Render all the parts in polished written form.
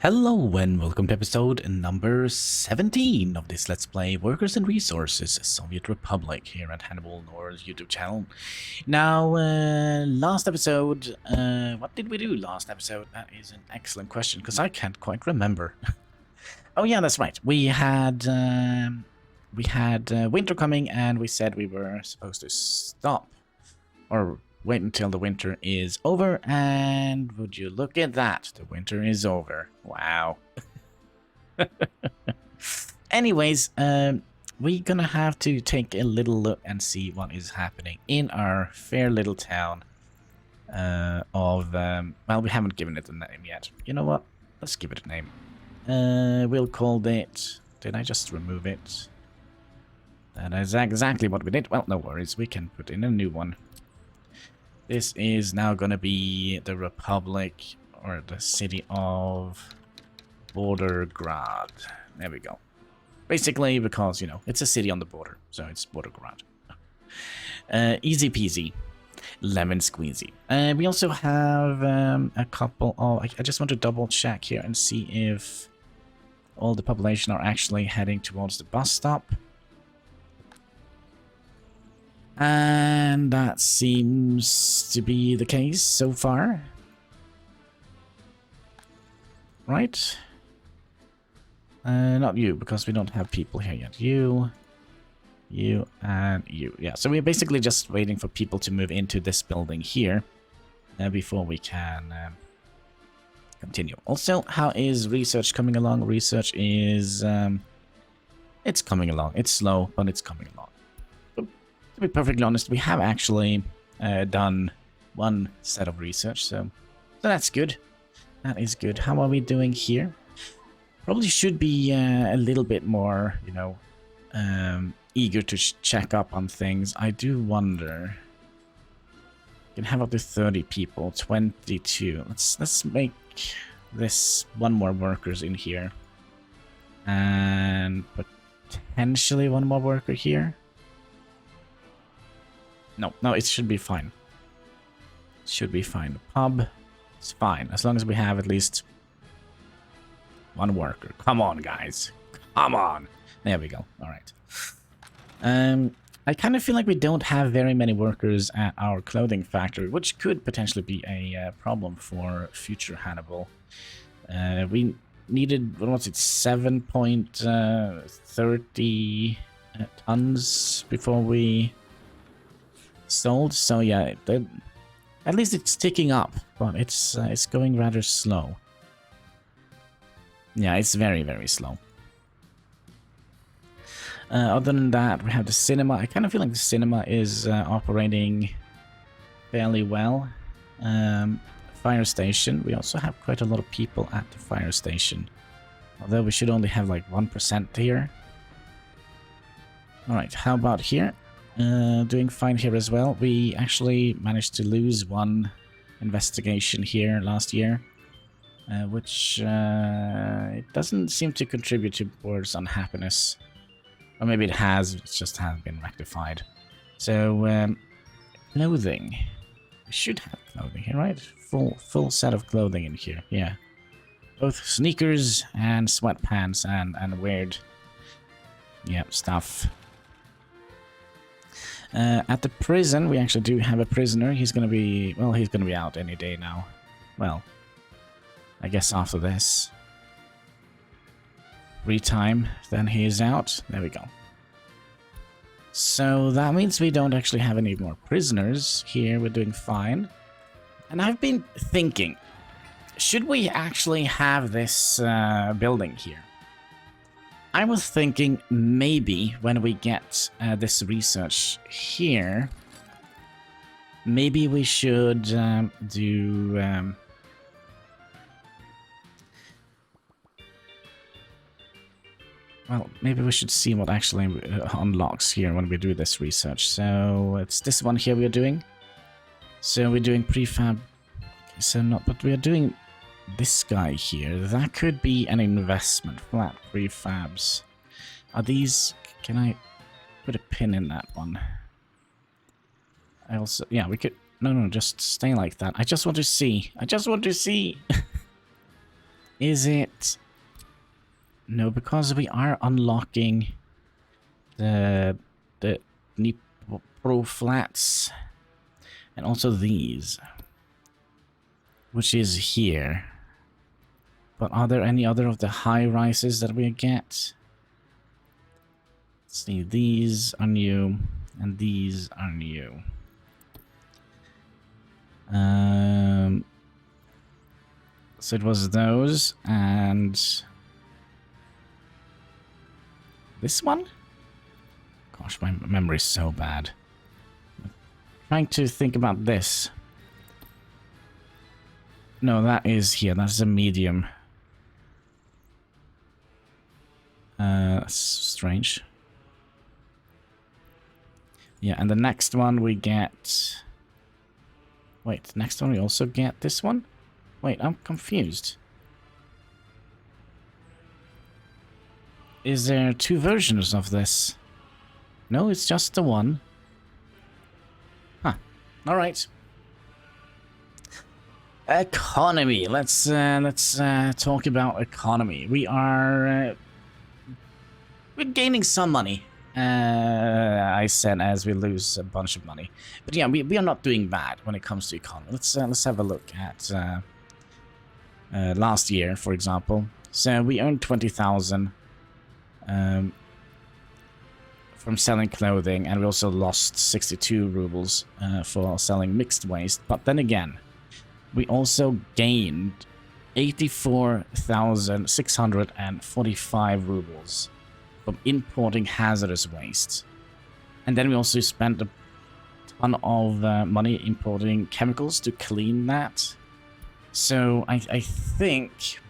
Hello and welcome to episode number 17 of this Let's Play Workers and Resources Soviet Republic here at HanniballNOR's YouTube channel. Now, last episode, what did we do last episode? That is an excellent question because I can't quite remember. Oh yeah, that's right. We had winter coming and we said we were supposed to stop or wait until the winter is over, and would you look at that? The winter is over. Wow. Anyways, we're gonna have to take a little look and see what is happening in our fair little town well, we haven't given it a name yet. You know what? Let's give it a name. We'll call it... Did I just remove it? That is exactly what we did. Well, no worries. We can put in a new one. This is now going to be the Republic, or the city of Bordergrad. There we go. Basically, because, you know, it's a city on the border, so it's Bordergrad. Easy peasy. Lemon squeezy. We also have a couple of... I just want to double check here and see if all the population are actually heading towards the bus stop. And that seems to be the case so far. Right? Not you, because we don't have people here yet. You, and you. Yeah, so we're basically just waiting for people to move into this building here before we can continue. Also, how is research coming along? Research is... it's coming along. It's slow, but it's coming along. To be perfectly honest, we have actually done one set of research, so that's good. That is good. How are we doing here? Probably should be a little bit more, you know, eager to check up on things. I do wonder. We can have up to 30 people, 22. Let's make this one more workers in here, and potentially one more worker here. No, it should be fine. It should be fine. Pub, it's fine. As long as we have at least one worker. Come on, guys. Come on. There we go. All right. I kind of feel like we don't have very many workers at our clothing factory, which could potentially be a problem for future Hannibal. We needed, what was it, 7.30 tons before we... sold, so yeah, at least it's ticking up, but it's going rather slow. Yeah, it's very, very slow. Other than that, we have the cinema. I kind of feel like the cinema is operating fairly well. Fire station, we also have quite a lot of people at the fire station, although we should only have like 1% here. Alright, how about here? Doing fine here as well. We actually managed to lose one investigation here last year, which it doesn't seem to contribute towards unhappiness. Or maybe it has, it just hasn't been rectified. So, clothing. We should have clothing here, right? Full set of clothing in here, yeah. Both sneakers and sweatpants and weird, yeah, stuff. At the prison, we actually do have a prisoner. He's gonna be, well, he's gonna be out any day now. Well, I guess after this. Free time, then he is out. There we go. So that means we don't actually have any more prisoners here. We're doing fine. And I've been thinking, should we actually have this building here? I was thinking maybe when we get this research here, maybe we should do... well, maybe we should see what actually unlocks here when we do this research. So it's this one here we're doing. So we're doing prefab. So not, but we're doing... this guy here, that could be an investment. Flat prefabs. Are these... can I put a pin in that one? I also... yeah, we could... no, just stay like that. I just want to see. I just want to see. Is it... No, because we are unlocking the Pro flats and also these, which is here. But are there any other of the high rises that we get? Let's see, these are new and these are new. So it was those and this one? Gosh, my memory is so bad. I'm trying to think about this. No, that is here. That's a medium. That's strange. Yeah, and the next one we get... Wait, next one we also get this one? Wait, I'm confused. Is there two versions of this? No, it's just the one. Huh. Alright. Economy. Let's talk about economy. We are... we're gaining some money. I said as we lose a bunch of money. But yeah, we are not doing bad when it comes to economy. Let's have a look at last year, for example. So we earned 20,000 from selling clothing, and we also lost 62 rubles for selling mixed waste. But then again, we also gained 84,645 rubles from importing hazardous waste. And then we also spent a ton of money importing chemicals to clean that. So I think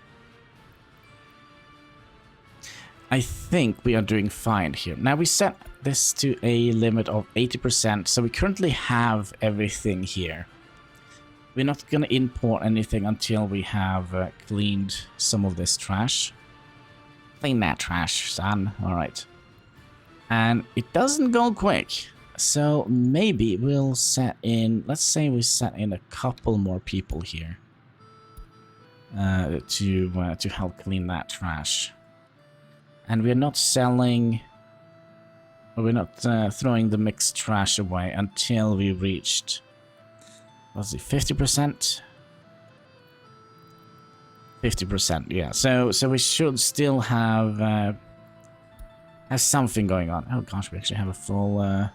we are doing fine here. Now we set this to a limit of 80%, so we currently have everything here. We're not going to import anything until we have cleaned some of this trash. Clean that trash, son. Alright. And it doesn't go quick. So maybe we'll set in... Let's say we set in a couple more people here. To help clean that trash. And we're not selling... Or we're not throwing the mixed trash away until we reached... What's it, 50%? 50%, yeah. So we should still have something going on. Oh gosh, we actually have a full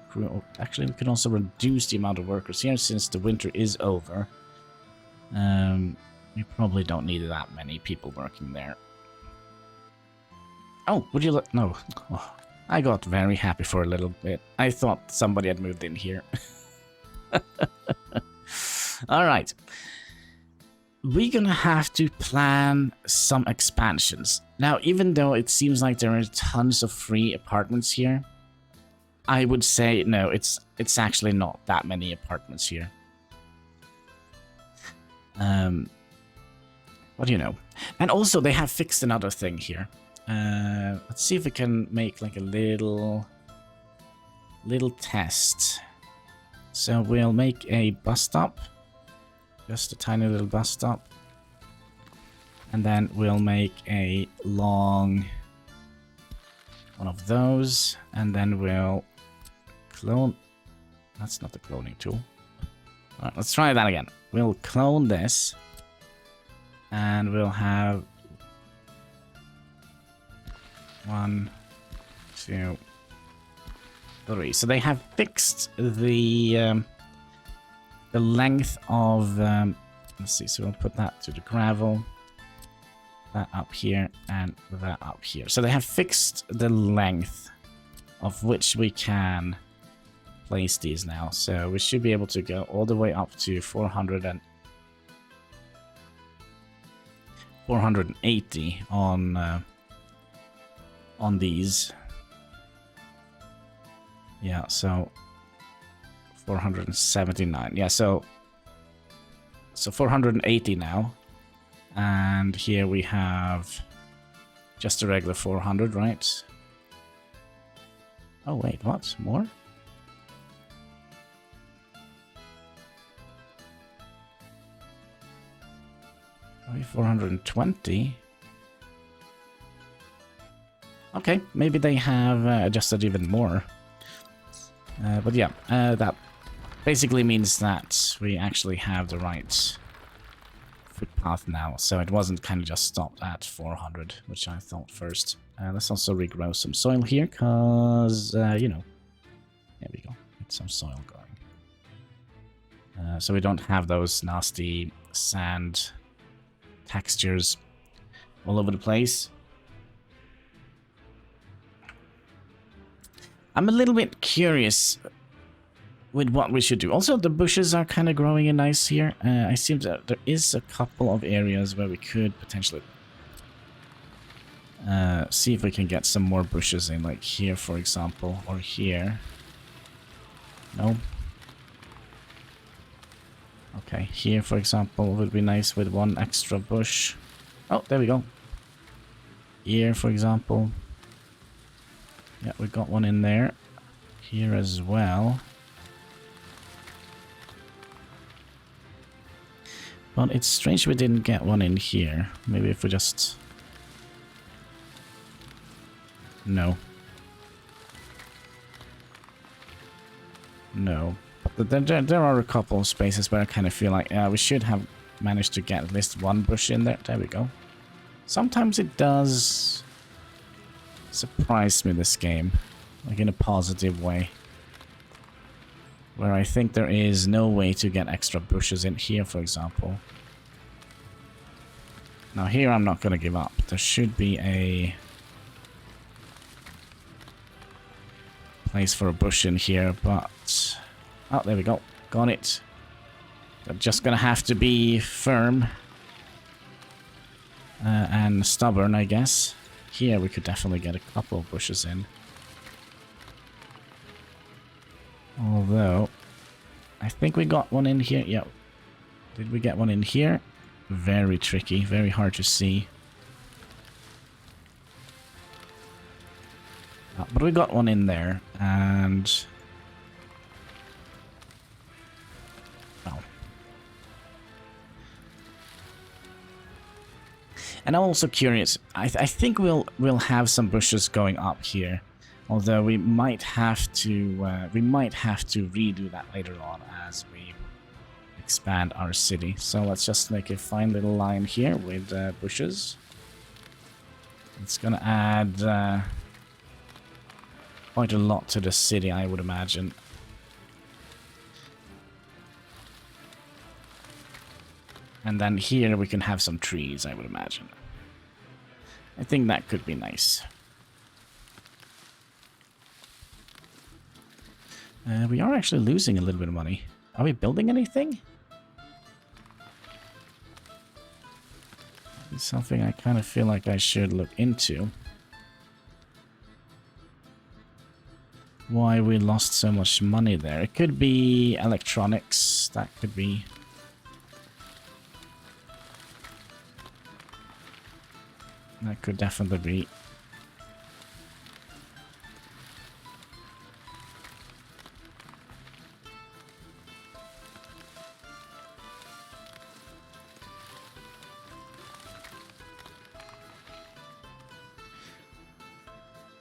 crew. Actually, we can also reduce the amount of workers here since the winter is over. We probably don't need that many people working there. Oh, would you look? No. Oh, I got very happy for a little bit. I thought somebody had moved in here. All right. We're gonna have to plan some expansions. Now, even though it seems like there are tons of free apartments here, I would say no, it's actually not that many apartments here. What do you know? And also, they have fixed another thing here. Let's see if we can make like a little test. So we'll make a bus stop. Just a tiny little bus stop. And then we'll make a long one of those. And then we'll clone. That's not the cloning tool. Alright, let's try that again. We'll clone this. And we'll have 1, 2, 3. So they have fixed the length of, let's see, so we'll put that to the gravel, that up here, and that up here. So they have fixed the length of which we can place these now. So we should be able to go all the way up to 480 on these. Yeah, so 479. Yeah, so 480 now. And here we have just a regular 400, right? Oh, wait, what? More? Maybe 420. Okay, maybe they have adjusted even more. But yeah, that basically means that we actually have the right footpath now. So it wasn't kind of just stopped at 400, which I thought first. Let's also regrow some soil here, because, you know, there we go. Get some soil going. So we don't have those nasty sand textures all over the place. I'm a little bit curious with what we should do. Also, the bushes are kind of growing in nice here. I see that there is a couple of areas where we could potentially see if we can get some more bushes in, like here, for example, or here. No. Okay, here, for example, would be nice with one extra bush. Oh, there we go. Here, for example. Yeah, we got one in there. Here as well. But it's strange we didn't get one in here. Maybe if we just... No. No. But there are a couple of spaces where I kind of feel like we should have managed to get at least one bush in there. There we go. Sometimes it does surprise me, this game. Like in a positive way. Where I think there is no way to get extra bushes in here, for example. Now here I'm not going to give up. There should be a place for a bush in here, but... Oh, there we go. Got it. They're just going to have to be firm. And stubborn, I guess. Here we could definitely get a couple of bushes in. Although, I think we got one in here. Yeah. Did we get one in here? Very tricky, very hard to see. But we got one in there, and... Oh. And I'm also curious. I think we'll have some bushes going up here. Although we might have to redo that later on as we expand our city. So let's just make a fine little line here with bushes. It's gonna add quite a lot to the city, I would imagine. And then here we can have some trees, I would imagine. I think that could be nice. We are actually losing a little bit of money. Are we building anything? It's something I kind of feel like I should look into. Why we lost so much money there. It could be electronics. That could be... That could definitely be...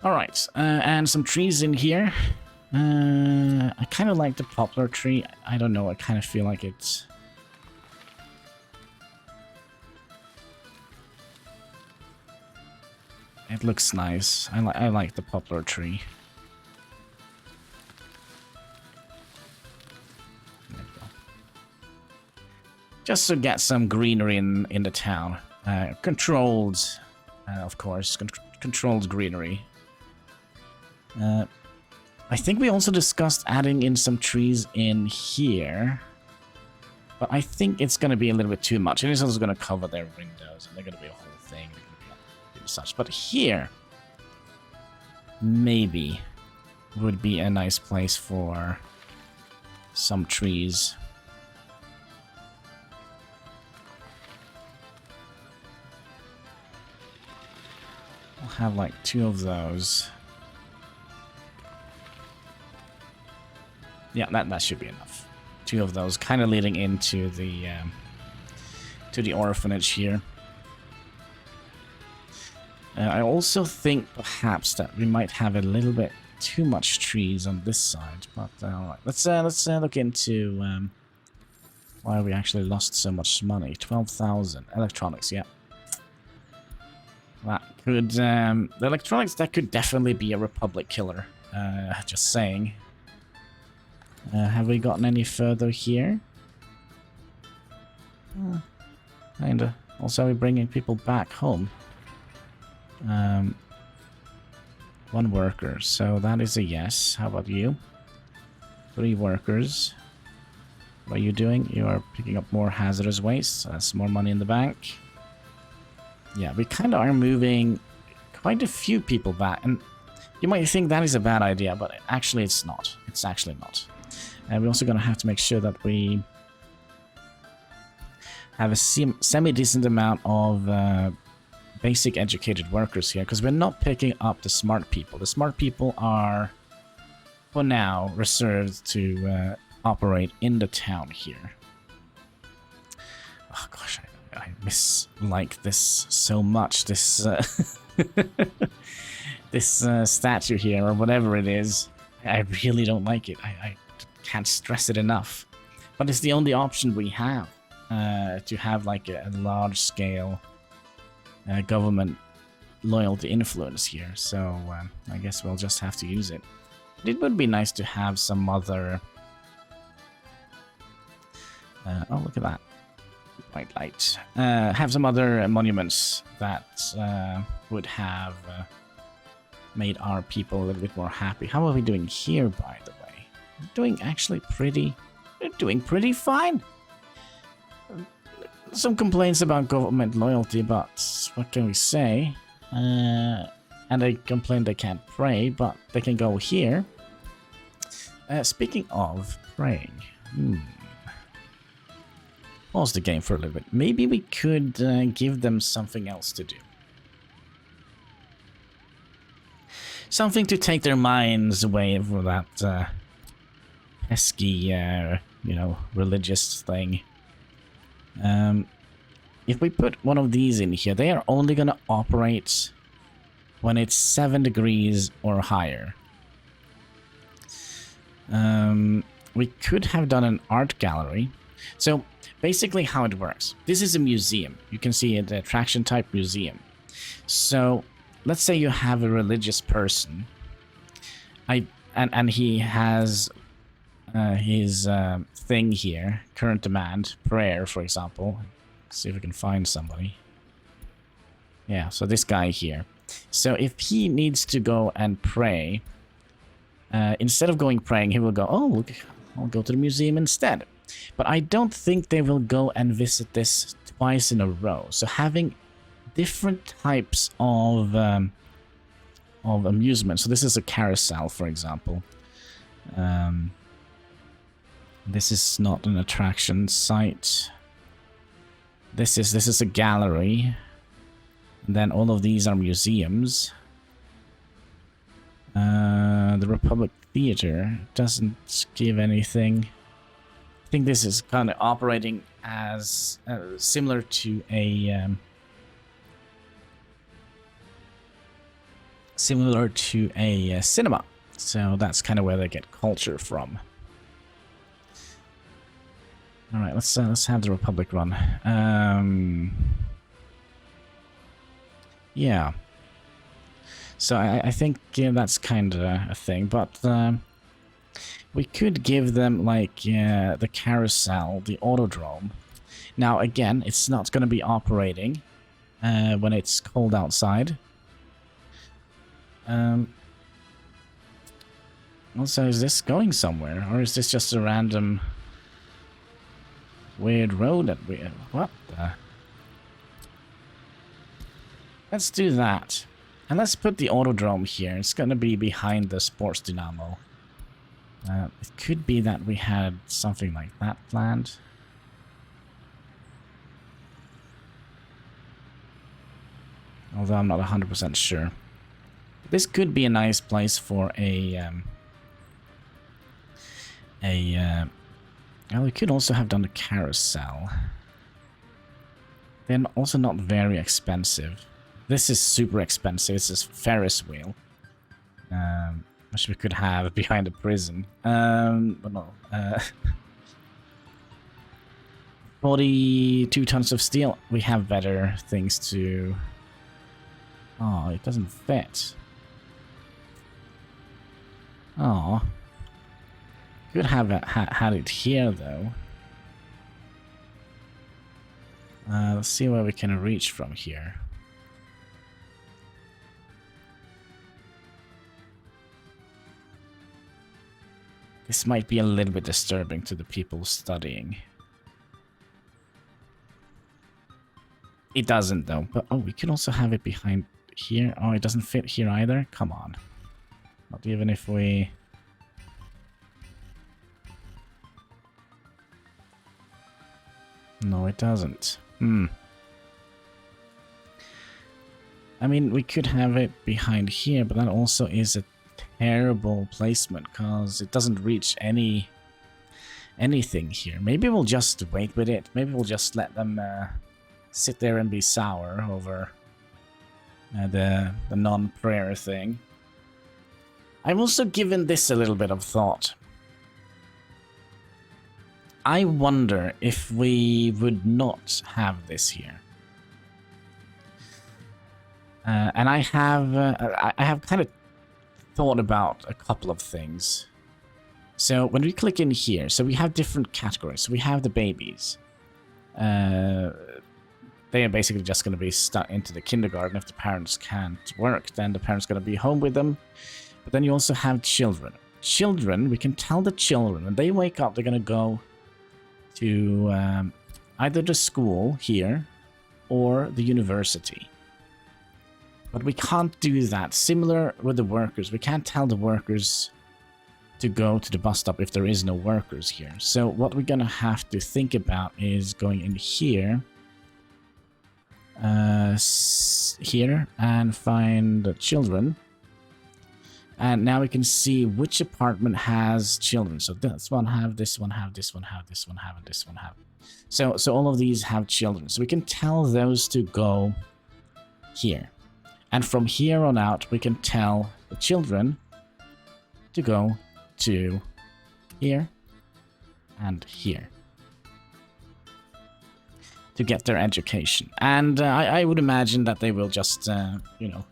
Alright, and some trees in here. I kind of like the poplar tree. I don't know, I kind of feel like it's... It looks nice. I like the poplar tree. There we go. Just to get some greenery in the town. Controlled, of course, controlled greenery. I think we also discussed adding in some trees in here. But I think it's going to be a little bit too much. It is also going to cover their windows, and they're going to be a whole thing. They're going to be such. But here, maybe, would be a nice place for some trees. We'll have like 2 of those. Yeah, that should be enough. 2 of those, kind of leading into the to the orphanage here. I also think perhaps that we might have a little bit too much trees on this side, but alright. Let's look into why we actually lost so much money. 12,000 electronics, yeah. That could the electronics, that could definitely be a Republic killer. Just saying. Have we gotten any further here? Kinda. Also, are we bringing people back home? 1 worker, so that is a yes. How about you? 3 workers. What are you doing? You are picking up more hazardous waste, so that's more money in the bank. Yeah, we kind of are moving quite a few people back, and you might think that is a bad idea, but actually it's not. It's actually not. And we're also going to have to make sure that we have a semi-decent amount of basic educated workers here, because we're not picking up the smart people. The smart people are, for now, reserved to operate in the town here. Oh gosh, I mislike this so much. This this statue here, or whatever it is. I really don't like it. I can't stress it enough. But it's the only option we have to have like a large-scale government loyalty influence here. So I guess we'll just have to use it. It would be nice to have some other... oh, look at that. White light. Have some other monuments that would have made our people a little bit more happy. How are we doing here, by the way? We're doing actually pretty... We're doing pretty fine. Some complaints about government loyalty, but what can we say? And they complain they can't pray, but they can go here. Speaking of praying... Pause the game for a little bit. Maybe we could give them something else to do. Something to take their minds away from that pesky, you know, religious thing. If we put one of these in here, they are only going to operate when it's 7 degrees or higher. We could have done an art gallery. So basically how it works. This is a museum. You can see an attraction type museum. So let's say you have a religious person. And he has his thing here, current demand, prayer, for example. Let's see if we can find somebody. Yeah, so this guy here. So if he needs to go and pray, instead of going praying, he will go, oh, look, I'll go to the museum instead. But I don't think they will go and visit this twice in a row. So having different types of amusement. So this is a carousel, for example. This is not an attraction site. This is a gallery. And then all of these are museums. The Republic Theater doesn't give anything. I think this is kind of operating as similar to a cinema. So that's kind of where they get culture from. All right, let's have the Republic run. Yeah. So I think that's kind of a thing, but we could give them like the carousel, the autodrome. Now again, it's not going to be operating when it's cold outside. Also, is this going somewhere, or is this just a random weird road that we... What the... Let's do that. And let's put the autodrome here. It's going to be behind the sports dynamo. It could be that we had something like that planned. Although I'm not 100% sure. This could be a nice place for well, we could also have done a carousel. They're also not very expensive. This is super expensive. This is Ferris wheel. Which we could have behind a prison. But no. 42 tons of steel. We have better things to... Oh, it doesn't fit. Oh. Could have had it here, though. Let's see where we can reach from here. This might be a little bit disturbing to the people studying. It doesn't, though. But, oh, we can also have it behind here. Oh, it doesn't fit here either? Come on. Not even if we... No, it doesn't. I mean, we could have it behind here, but that also is a terrible placement, because it doesn't reach anything here. Maybe we'll just wait with it. Maybe we'll just let them sit there and be sour over the non-prayer thing. I've also given this a little bit of thought. I wonder if we would not have this here. And I have kind of thought about a couple of things. So when we click in here, so we have different categories. So we have the babies. They are basically just going to be stuck into the kindergarten. If the parents can't work, then the parents are going to be home with them. But then you also have children. Children, we can tell the children when they wake up, they're going to go to either the school here or the university. But we can't do that. Similar with the workers. We can't tell the workers to go to the bus stop if there is no workers here. So what we're going to have to think about is going in here. Here and find the children. And now we can see which apartment has children. So this one have, this one have, this one have, this one have, and this one have. So all of these have children. So we can tell those to go here. And from here on out, we can tell the children to go to here and here to get their education. And I would imagine that they will just, you know,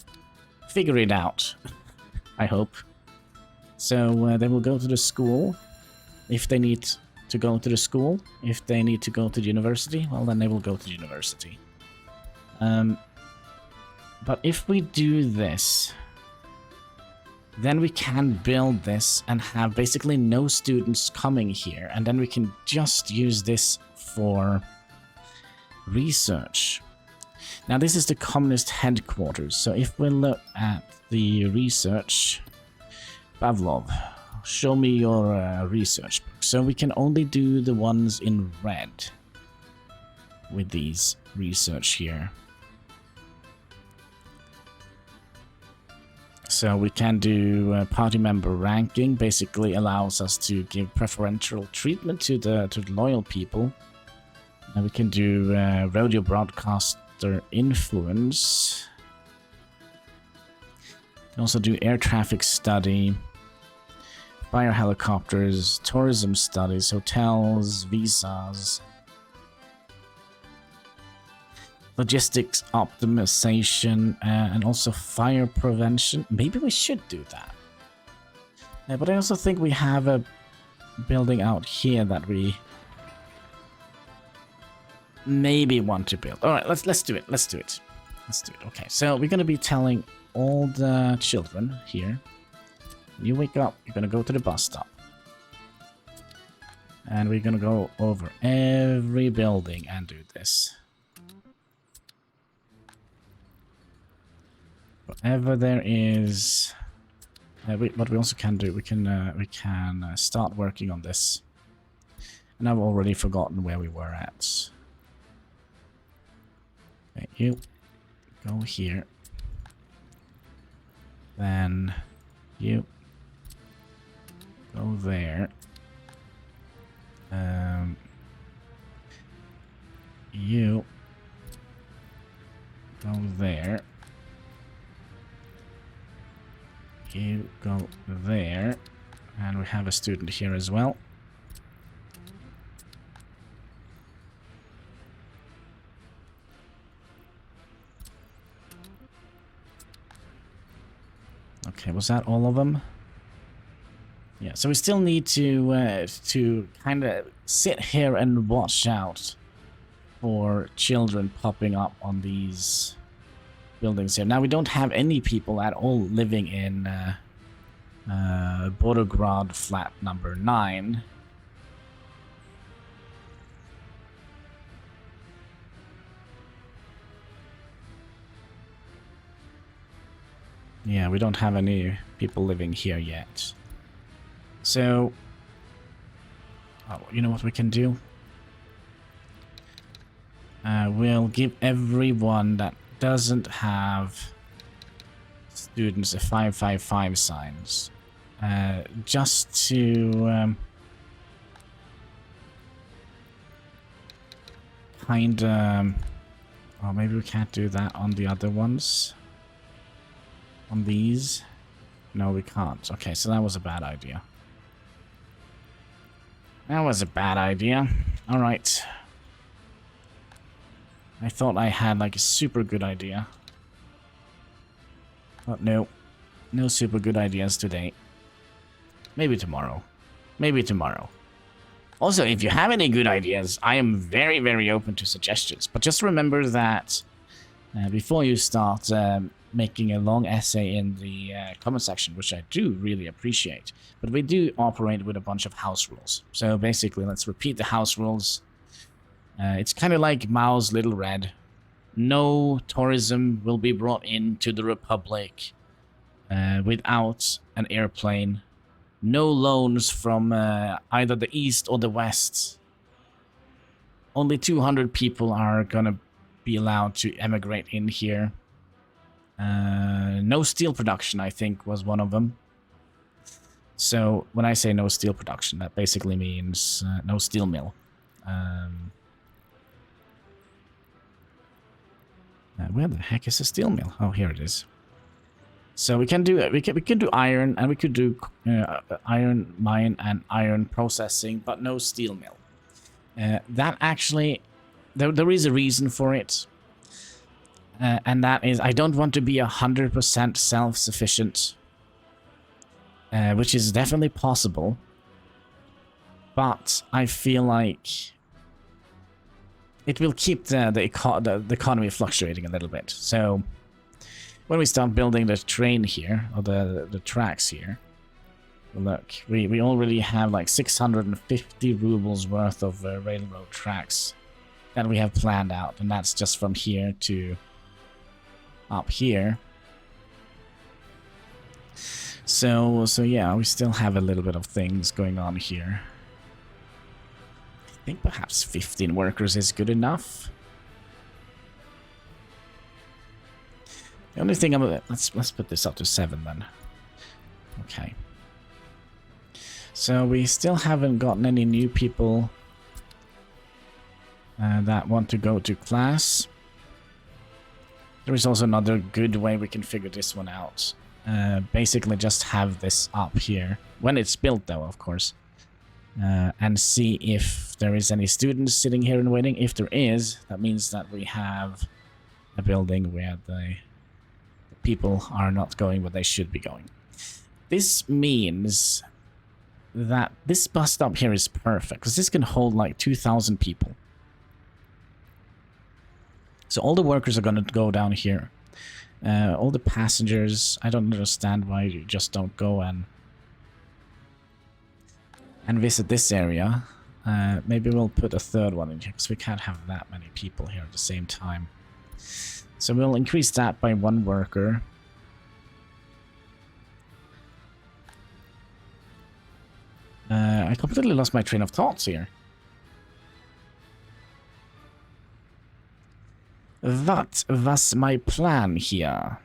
figure it out. I hope. So they will go to the school if they need to go to the school. If they need to go to the university, well, then they will go to the university. But if we do this, then we can build this and have basically no students coming here. And then we can just use this for research. Now, this is the communist headquarters. So if we look at the research, Pavlov, show me your research book. So we can only do the ones in red with these research here. So we can do party member ranking, basically allows us to give preferential treatment to the loyal people. And we can do radio broadcaster influence. We can also do air traffic study, fire helicopters, tourism studies, hotels, visas, logistics optimization, and also fire prevention. Maybe we should do that. But I also think we have a building out here that we maybe want to build. All right, let's do it. Let's do it. Okay, so we're going to be telling all the children here, when you wake up, you're going to go to the bus stop. And we're going to go over every building and do this. Whatever there is, what we also can do, we can start working on this. And I've already forgotten where we were at. Okay, you go here. Then you go there. You go there. You go there. And we have a student here as well. Okay, was that all of them? Yeah, so we still need to kind of sit here and watch out for children popping up on these buildings here. Now, we don't have any people at all living in Borograd flat number 9. Yeah, we don't have any people living here yet. So, oh, you know what we can do? We'll give everyone that doesn't have students a 555 signs. Just to kind of... oh, maybe we can't do that on the other ones. On these? No, we can't. Okay, so that was a bad idea. That was a bad idea. Alright. I thought I had like a super good idea. But no. No super good ideas today. Maybe tomorrow. Maybe tomorrow. Also, if you have any good ideas, I am very, very open to suggestions. But just remember that before you start making a long essay in the comment section, which I do really appreciate. But we do operate with a bunch of house rules. So basically, let's repeat the house rules. It's kind of like Mao's Little Red. No tourism will be brought into the Republic without an airplane. No loans from either the East or the West. Only 200 people are gonna be allowed to emigrate in here. No steel production, I think, was one of them. So, when I say no steel production, that basically means no steel mill. Where the heck is the steel mill? Oh, here it is. So we can do it. We can do iron, and we could do iron mine and iron processing, but no steel mill. That actually, there is a reason for it. And that is, I don't want to be 100% self-sufficient, which is definitely possible. But I feel like it will keep the economy fluctuating a little bit. So when we start building the train here, or the tracks here, look, we already have like 650 rubles worth of railroad tracks that we have planned out, and that's just from here to up here. So yeah, we still have a little bit of things going on here. I think perhaps 15 workers is good enough. The only thing let's put this up to 7 then. Okay. So we still haven't gotten any new people that want to go to class. There is also another good way we can figure this one out. Basically just have this up here. When it's built though, of course. And see if there is any students sitting here and waiting. If there is, that means that we have a building where the people are not going where they should be going. This means that this bus stop here is perfect, because this can hold like 2,000 people. So all the workers are going to go down here. All the passengers, I don't understand why you just don't go and visit this area. Maybe we'll put a third one in here, because we can't have that many people here at the same time. So we'll increase that by 1 worker. I completely lost my train of thoughts here. What was my plan here?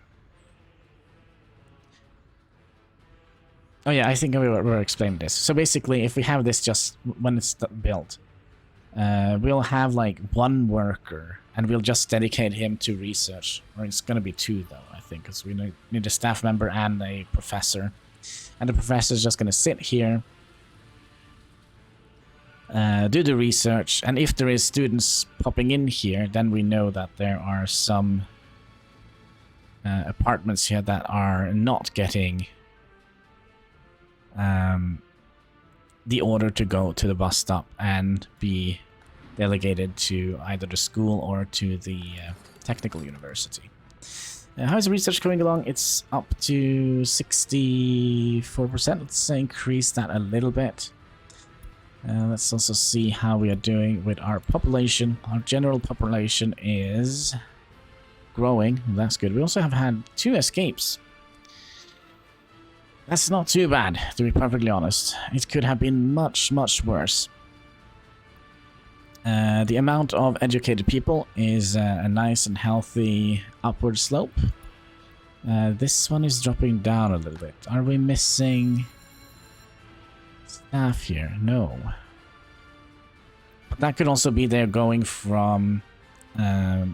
Oh yeah, I think we were explaining this. So basically, if we have this just when it's built, we'll have like one worker, and we'll just dedicate him to research. Or it's gonna be two though, I think, because we need a staff member and a professor. And the professor is just gonna sit here, do the research, and if there is students popping in here, then we know that there are some apartments here that are not getting the order to go to the bus stop and be delegated to either the school or to the technical university. How is the research going along? It's up to 64%. Let's increase that a little bit. Let's also see how we are doing with our population. Our general population is growing. That's good. We also have had 2 escapes. That's not too bad, to be perfectly honest. It could have been much, much worse. The amount of educated people is a nice and healthy upward slope. This one is dropping down a little bit. Are we missing staff here? No. But that could also be they're going from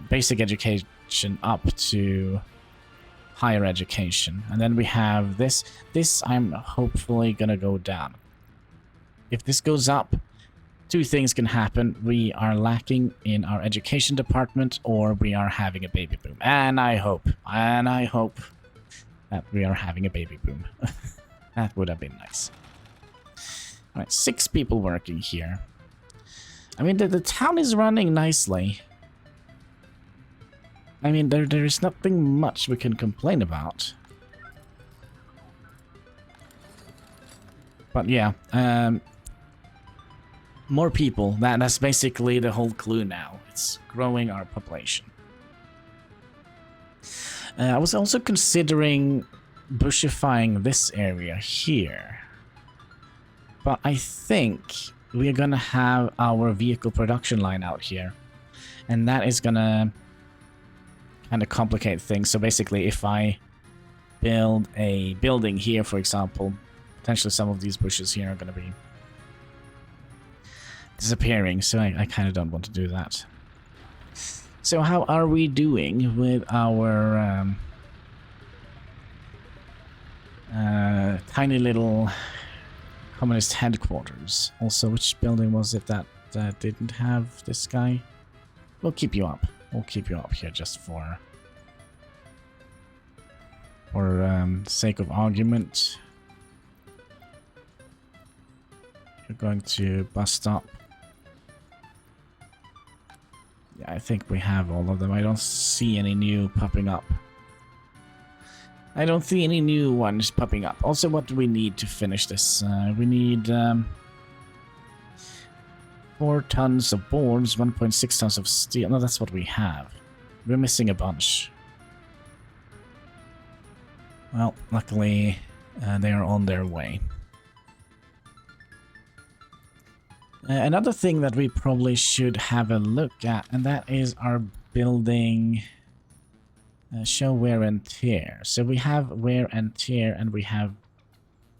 basic education up to higher education. And then we have this. This I'm hopefully gonna go down. If this goes up, 2 things can happen. We are lacking in our education department, or we are having a baby boom. And I hope that we are having a baby boom. That would have been nice. Alright, 6 people working here. I mean, the town is running nicely. I mean, there is nothing much we can complain about. But yeah, more people. That's basically the whole clue now. It's growing our population. I was also considering bushifying this area here. But I think we're gonna have our vehicle production line out here. And that is gonna kind of complicate things. So basically, if I build a building here, for example, potentially some of these bushes here are going to be disappearing. So I kind of don't want to do that. So how are we doing with our tiny little communist headquarters? Also, which building was it that didn't have this guy? We'll keep you up. We'll keep you up here just for sake of argument. You're going to bus stop. Yeah, I think we have all of them. I don't see any new popping up. I don't see any new ones popping up. Also, what do we need to finish this? We need 4 tons of boards, 1.6 tons of steel. No, that's what we have. We're missing a bunch. Well, luckily, they are on their way. Another thing that we probably should have a look at, and that is our building show wear and tear. So we have wear and tear, and we have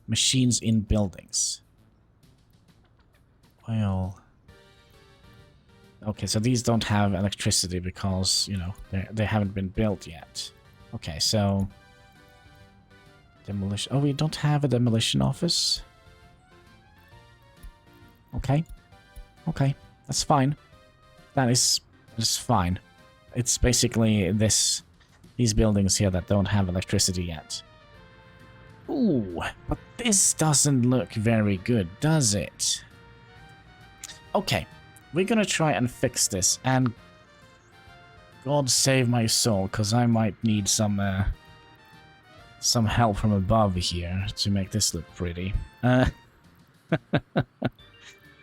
machines in buildings. Well, okay, so these don't have electricity because, you know, they haven't been built yet. Okay, so demolition. Oh, we don't have a demolition office. Okay. Okay, that's fine. That is fine. It's basically these buildings here that don't have electricity yet. Ooh, but this doesn't look very good, does it? Okay, we're gonna try and fix this, and God save my soul, because I might need some help from above here to make this look pretty.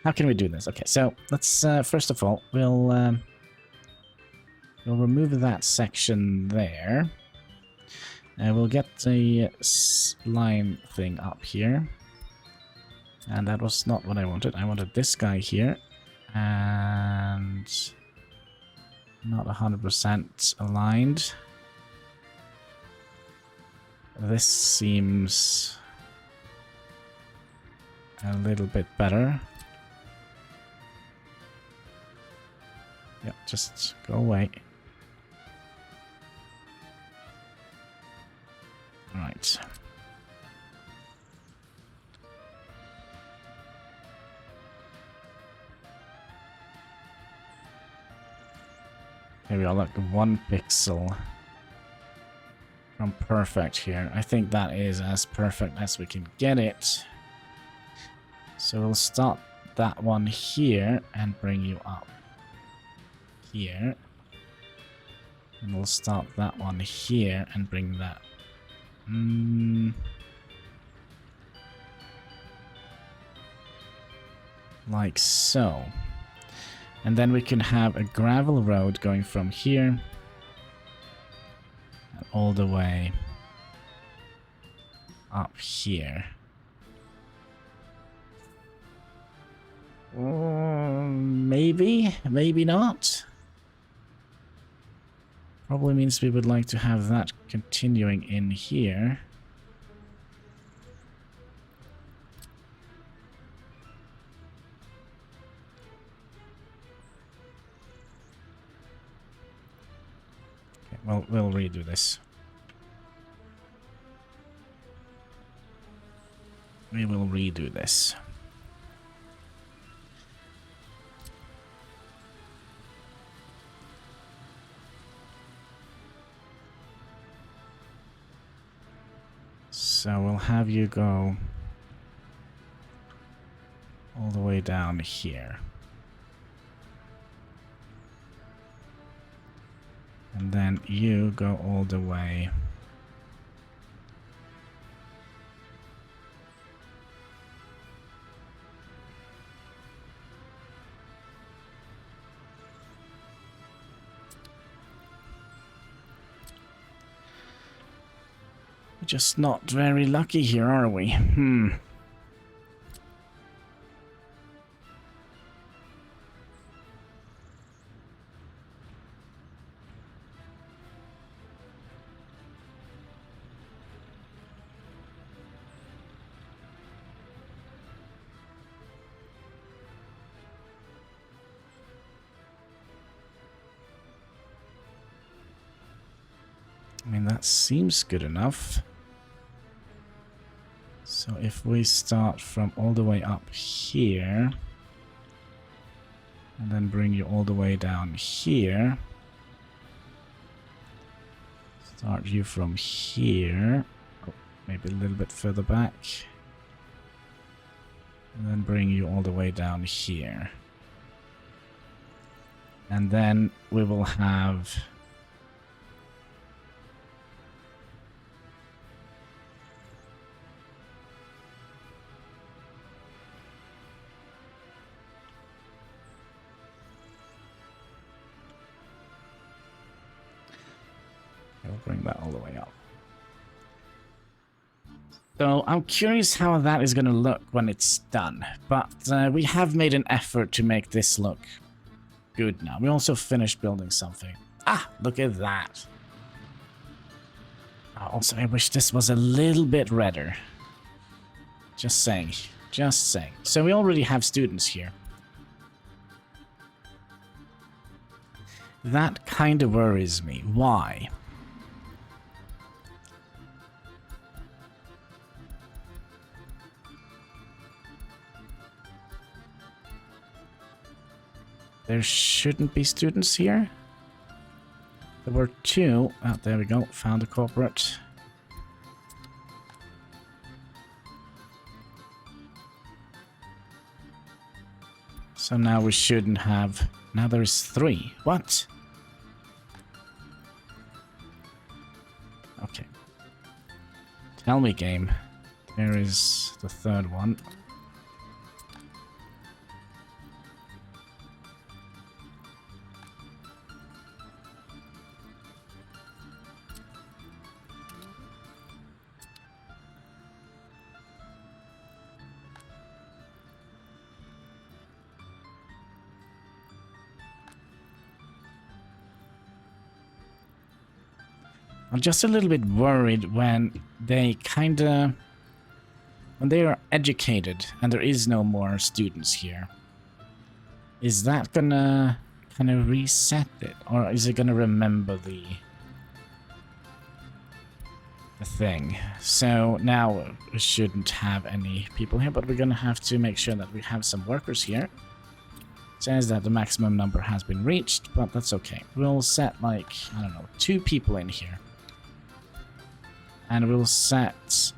How can we do this? Okay, so let's first of all we'll remove that section there, and we'll get the line thing up here. And that was not what I wanted. I wanted this guy here, and not 100% aligned. This seems a little bit better. Yeah, just go away. Alright. Here we are, look, 1 pixel from perfect here. I think that is as perfect as we can get it. So we'll start that one here and bring you up here. And we'll start that one here and bring that... like so. And then we can have a gravel road going from here and all the way up here. Maybe, maybe not. Probably means we would like to have that continuing in here. Well, we'll redo this. We will redo this. So we'll have you go all the way down here. And then you go all the way we're just not very lucky here, are we? I mean, that seems good enough. So if we start from all the way up here, and then bring you all the way down here, start you from here, oh, maybe a little bit further back, and then bring you all the way down here. And then we will have... I'll bring that all the way up. So I'm curious how that is going to look when it's done. But we have made an effort to make this look good now. We also finished building something. Ah, look at that. Also, I wish this was a little bit redder. Just saying. Just saying. So we already have students here. That kind of worries me. Why? There shouldn't be students here. There were 2. Oh, there we go. Found a corporate. So now we shouldn't have... Now there's 3. What? Okay. Tell me, game. There is the 3rd one. I'm just a little bit worried when they when they are educated and there is no more students here. Is that gonna Can I reset it? Or is it gonna remember the thing? So now we shouldn't have any people here, but we're gonna have to make sure that we have some workers here. It says that the maximum number has been reached, but that's okay. We'll set like, I don't know, 2 people in here. And we'll set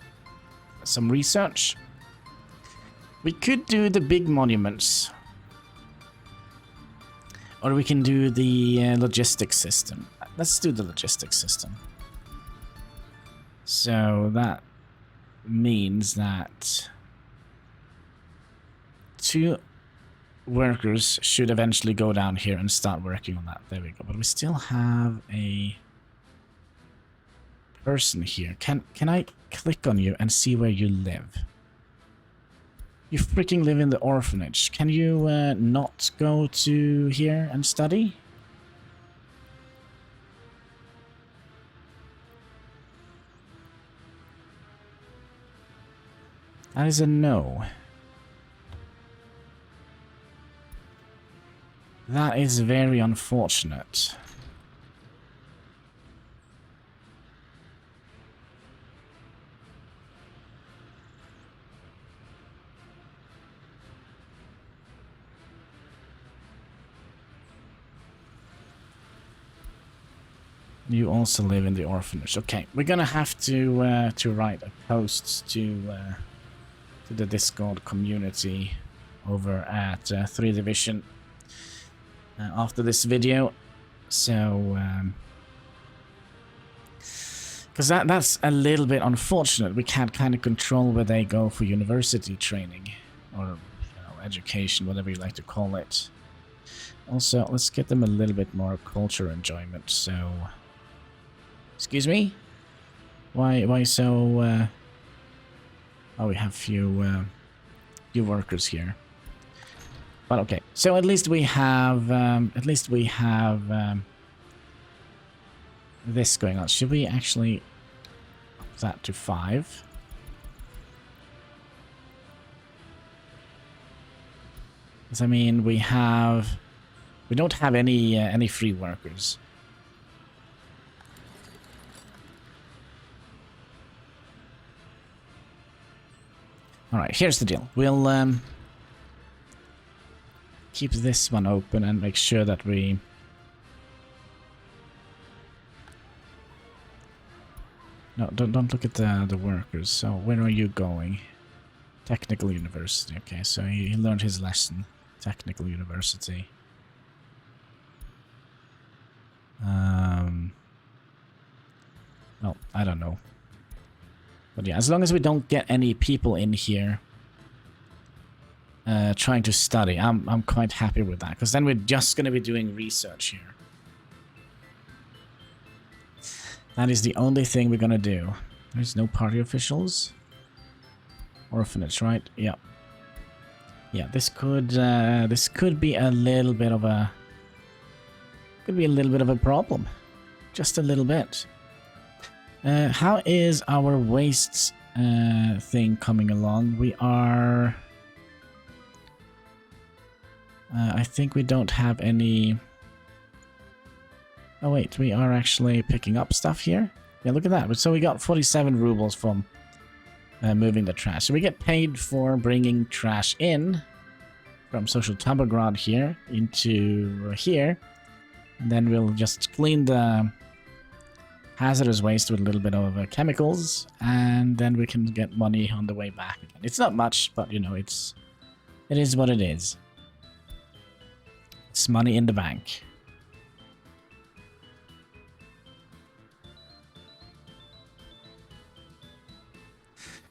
some research. We could do the big monuments. Or we can do the logistics system. Let's do the logistics system. So that means that 2 workers should eventually go down here and start working on that. There we go. But we still have a person here. Can I click on you and see where you live? You freaking live in the orphanage. Can you not go to here and study? That is a no. That is very unfortunate. You also live in the orphanage. Okay, we're gonna have to write a post to the Discord community over at 3 Division after this video. So, because that's a little bit unfortunate. We can't kind of control where they go for university training or education, whatever you like to call it. Also, let's get them a little bit more culture enjoyment. So. Excuse me? Why so, oh, we have few workers here. But okay, so at least we have, this going on. Should we actually up that to 5? Because, I mean, we don't have any free workers. Alright, here's the deal. We'll keep this one open and make sure that we... No, don't look at the workers. So, where are you going? Technical University. Okay, so he learned his lesson. Technical University. Well, I don't know. But yeah, as long as we don't get any people in here trying to study, I'm quite happy with that. Because then we're just going to be doing research here. That is the only thing we're going to do. There's no party officials. Orphanage, right? Yeah. Yeah, this could be a little bit of a... Could be a little bit of a problem. Just a little bit. How is our waste thing coming along? We are... I think we don't have any... Oh wait, we are actually picking up stuff here. Yeah, look at that. So we got 47 rubles from moving the trash. So we get paid for bringing trash in from Social Tabograd here into here. And then we'll just clean the hazardous waste with a little bit of chemicals, and then we can get money on the way back again. It's not much, but you know, it is what it is. It's money in the bank.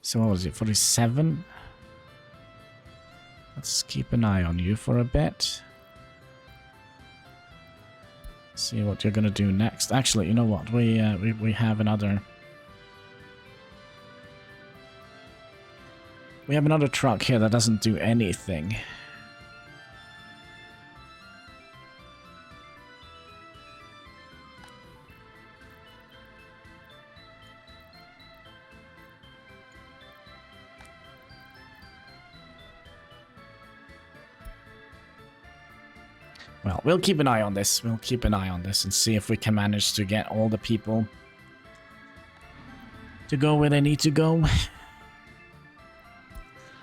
So what was it, 47? Let's keep an eye on you for a bit. See what you're gonna do next. Actually, you know what? We have another. We have another truck here that doesn't do anything. Well, we'll keep an eye on this. We'll keep an eye on this and see if we can manage to get all the people to go where they need to go.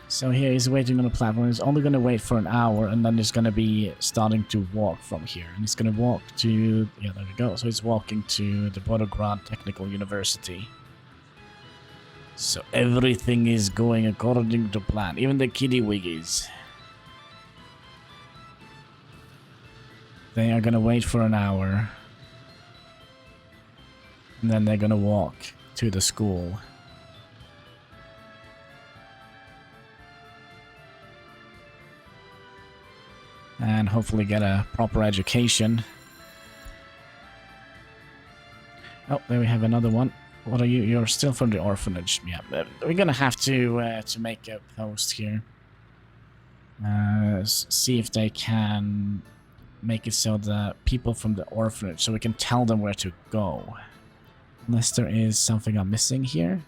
So here he's waiting on the platform. He's only going to wait for an hour, and then he's going to be starting to walk from here. And he's going to walk to... Yeah, there we go. So he's walking to the Volgograd Technical University. So everything is going according to plan. Even the kitty wiggies. They are going to wait for an hour. And then they're going to walk to the school. And hopefully get a proper education. Oh, there we have another one. What are you? You're still from the orphanage. Yeah, we're gonna have to make a post here. See if they can make it so the people from the orphanage, so we can tell them where to go. Unless there is something I'm missing here.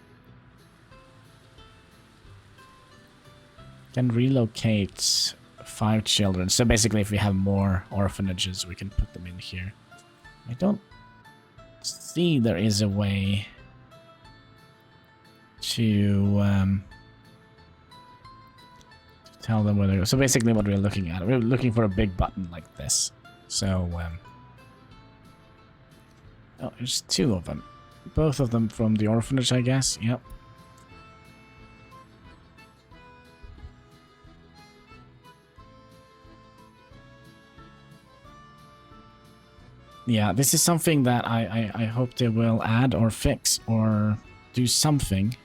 Can relocate 5 children. So basically, if we have more orphanages, we can put them in here. I don't see there is a way to tell them where to go. So basically what we're looking at, we're looking for a big button like this. So, oh, there's 2 of them. Both of them from the orphanage, I guess. Yep. Yeah, this is something that I hope they will add or fix or do something.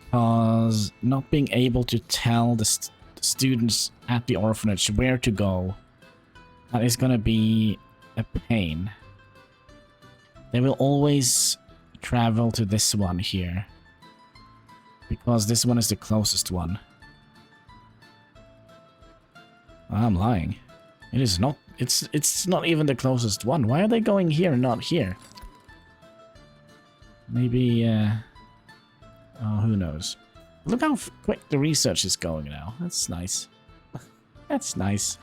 Because not being able to tell the students at the orphanage where to go, that is going to be a pain. They will always travel to this one here. Because this one is the closest one. I'm lying. It is not. It's not even the closest one. Why are they going here and not here? Maybe, oh, who knows. Look how quick the research is going now. That's nice. That's nice.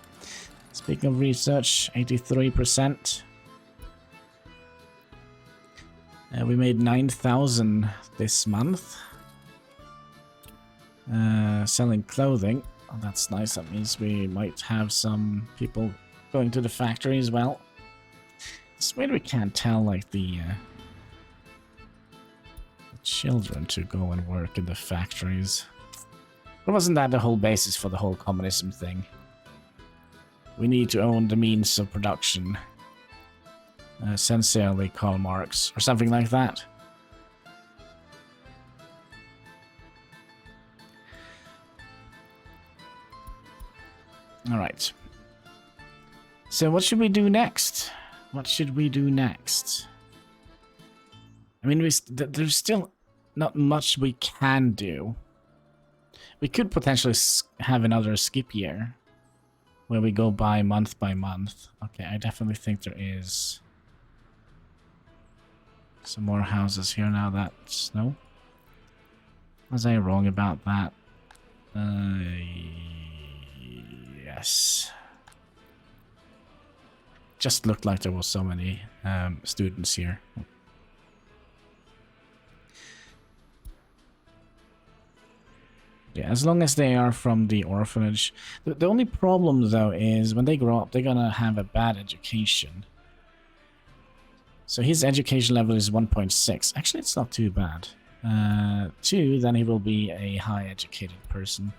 Speaking of research, 83%. We made 9,000 this month. Selling clothing. Oh, that's nice. That means we might have some people going to the factory as well. It's weird we can't tell, like, the children to go and work in the factories. But wasn't that the whole basis for the whole communism thing? We need to own the means of production. Sincerely, Karl Marx, or something like that. Alright. So what should we do next? What should we do next? I mean, there's still not much we can do. We could potentially have another skip year. Where we go by month. Okay, I definitely think there is some more houses here now. That's... No? Was I wrong about that? Yes. Just looked like there was so many students here. Yeah, as long as they are from the orphanage. The only problem, though, is when they grow up, they're gonna have a bad education. So his education level is 1.6. Actually, it's not too bad. 2, then he will be a high-educated person.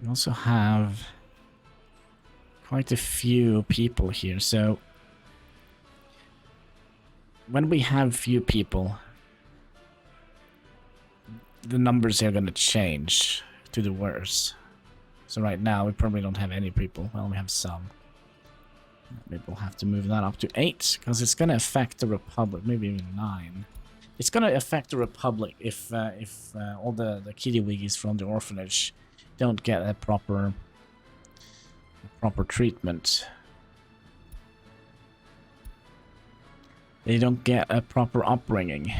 We also have quite a few people here, so when we have few people, the numbers are going to change to the worse. So right now we probably don't have any people. Well, we have some. Maybe we'll have to move that up to 8, because it's going to affect the Republic, maybe even 9. It's going to affect the Republic if all the kitty-wiggies from the orphanage don't get a proper treatment. They don't get a proper upbringing.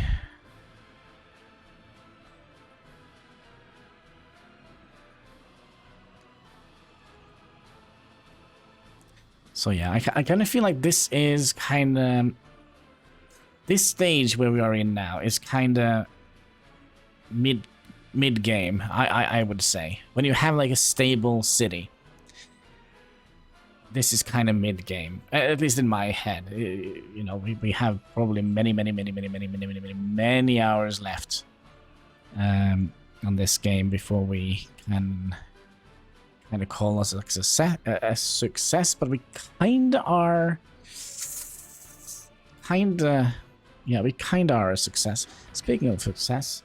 So yeah, I kind of feel like this is kind of... This stage where we are in now is kind of mid-game, I would say. When you have like a stable city, this is kind of mid-game, at least in my head. You know, we have probably many hours left on this game before we can kind of call us a success, but we kind of are. Yeah, we kind of are a success. Speaking of success,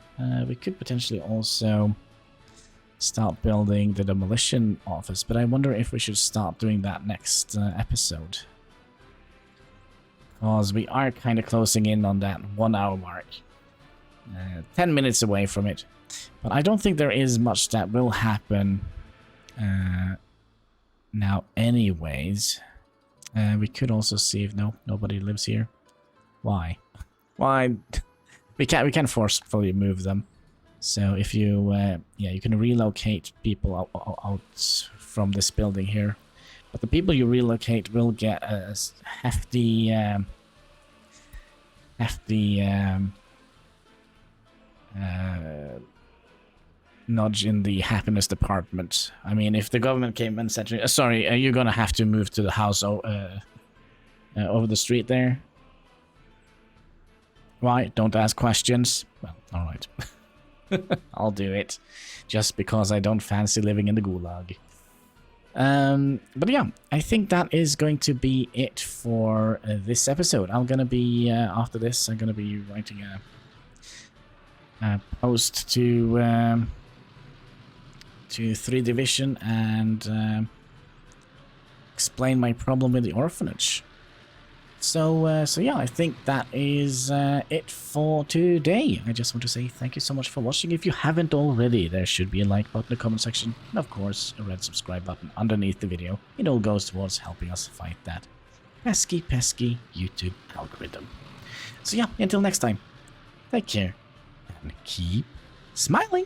we could potentially also start building the demolition office, but I wonder if we should start doing that next episode. Because we are kind of closing in on that 1 hour mark. 10 minutes away from it. But I don't think there is much that will happen now anyways. We could also see if nobody lives here. Why? Why? We can't forcefully move them. So if you, yeah, you can relocate people out from this building here. But the people you relocate will get a hefty nudge in the happiness department. I mean, if the government came and said, sorry, you're gonna have to move to the house over the street there. Why? Don't ask questions. Well, alright. I'll do it. Just because I don't fancy living in the gulag. But yeah, I think that is going to be it for this episode. I'm gonna be, after this, I'm gonna be writing a post to 3 Division and explain my problem with the orphanage. So yeah, I think that is it for today. I just want to say thank you so much for watching. If you haven't already, there should be a like button in the comment section, and of course a red subscribe button underneath the video. It all goes towards helping us fight that pesky YouTube algorithm. So yeah, until next time, take care and keep smiling.